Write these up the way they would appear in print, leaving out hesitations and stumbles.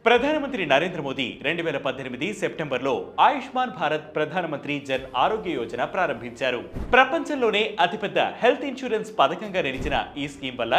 ప్రధానమంత్రి నరేంద్ర మోదీ 2018 సెప్టెంబర్లో ఆయుష్మాన్ భారత్ ప్రధానమంత్రి జన్ ఆరోగ్య యోజన ప్రారంభించారు. ప్రపంచంలోనే అతిపెద్ద హెల్త్ ఇన్సూరెన్స్ పథకంగా నిలిచిన ఈ స్కీమ్ వల్ల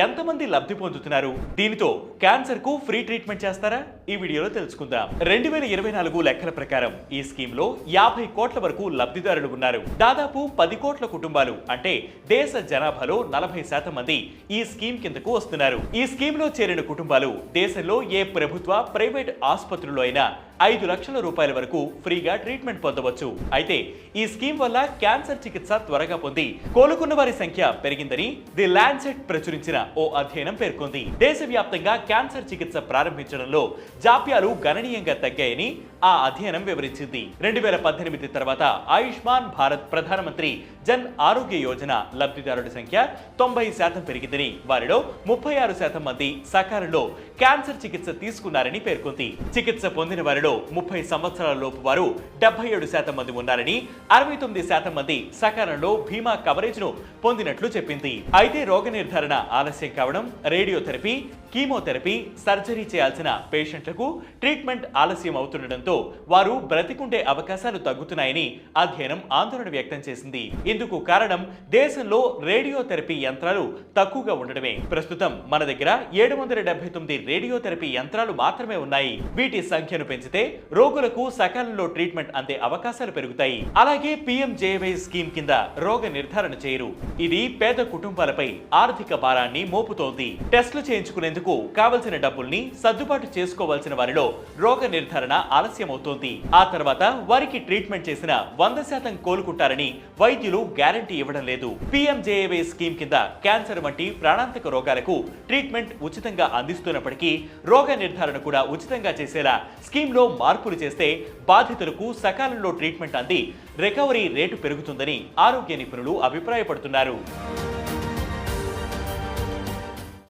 ఎంతమంది లబ్ధి పొందుతున్నారు? దీనితో క్యాన్సర్ కు ఫ్రీ ట్రీట్మెంట్ చేస్తారా? ఈ వీడియోలో తెలుసుకుందాం. 2024 లెక్కల ప్రకారం ఈ స్కీమ్ లో 50 కోట్ల వరకు లబ్ధిదారులు ఉన్నారు. దాదాపు 10 కోట్ల కుటుంబాలు అంటే దేశ జనాభాలో 40% మంది ఈ స్కీమ్ కిందకు వస్తున్నారు. ఈ స్కీమ్ లో చేరిన కుటుంబాలు దేశంలో ఏ ప్రభుత్వ ప్రైవేట్ ఆసుపత్రుల్లో అయినా 5 లక్షల రూపాయల వరకు ఫ్రీగా ట్రీట్మెంట్ పొందవచ్చు. అయితే ఈ స్కీమ్ వల్ల క్యాన్సర్ చికిత్స త్వరగా పొంది కోలుకున్న వారి సంఖ్య పెరిగిందని ది ల్యాన్సెట్ ప్రచురించిన ఓ అధ్యయనం పేర్కొంది. దేశవ్యాప్తంగా క్యాన్సర్ చికిత్స ప్రారంభించడంలో జాప్యాలు గణనీయంగా తగ్గాయని ఆ అధ్యయనం వివరించింది. 2018 తర్వాత ఆయుష్మాన్ భారత్ ప్రధానమంత్రి జన్ ఆరోగ్య యోజన లబ్ధిదారుల సంఖ్య 90% పెరిగిందని, వారిలో 36% మంది సకాలంలో క్యాన్సర్ చికిత్స తీసుకున్నారని పేర్కొంది. చికిత్స పొందిన వారిలో 30 సంవత్సరాల లోపు వారు 77% మంది ఉన్నారని, 69% మంది సకాలంలో బీమా కవరేజ్ ను పొందినట్లు చెప్పింది. అయితే రోగ నిర్ధారణ ఆలస్యం కావడం, రేడియోథెరపీ, కీమోథెరపీ, సర్జరీ చేయాల్సిన పేషెంట్లకు ట్రీట్మెంట్ ఆలస్యం అవుతుండటంతో వారు బ్రతికుండే అవకాశాలు తగ్గుతున్నాయని అధ్యయనం ఆందోళన వ్యక్తం చేసింది. ఇందుకు కారణం దేశంలో రేడియోథెరపీ యంత్రాలు తక్కువగా ఉండడమే. ప్రస్తుతం మన దగ్గర 779 రేడియోథెరపీ యంత్రాలు మాత్రమే ఉన్నాయి. వీటి సంఖ్యను పెంచితే రోగులకు సకాలంలో ట్రీట్మెంట్ అందే అవకాశాలు పెరుగుతాయి. అలాగే PMJY స్కీమ్ కింద రోగ నిర్ధారణ చేయరు. ఇది పేద కుటుంబాలపై ఆర్థిక భారాన్ని మోపుతోంది. టెస్టులు చేయించుకునేందుకు కావలసిన డబ్బుల్ని సర్దుబాటు చేసుకోవాల్సిన వారిలో రోగ నిర్ధారణ ఆలస్యం అవుతోంది. ఆ తర్వాత వారికి ట్రీట్మెంట్ చేసిన 100% కోలుకుంటారని వైద్యులు గ్యారంటీ ఇవ్వడం లేదు. PMJY స్కీమ్ కింద క్యాన్సర్ వంటి ప్రాణాంతక రోగాలకు ట్రీట్మెంట్ ఉచితంగా అందిస్తున్నప్పటికీ రోగ నిర్ధారణ కూడా ఉచితంగా చేసేలా స్కీమ్ లో మార్పులు చేస్తే బాధితులకు సకాలంలో ట్రీట్మెంట్ అంది రికవరీ రేటు పెరుగుతుందని ఆరోగ్య నిపుణులు అభిప్రాయపడుతున్నారు.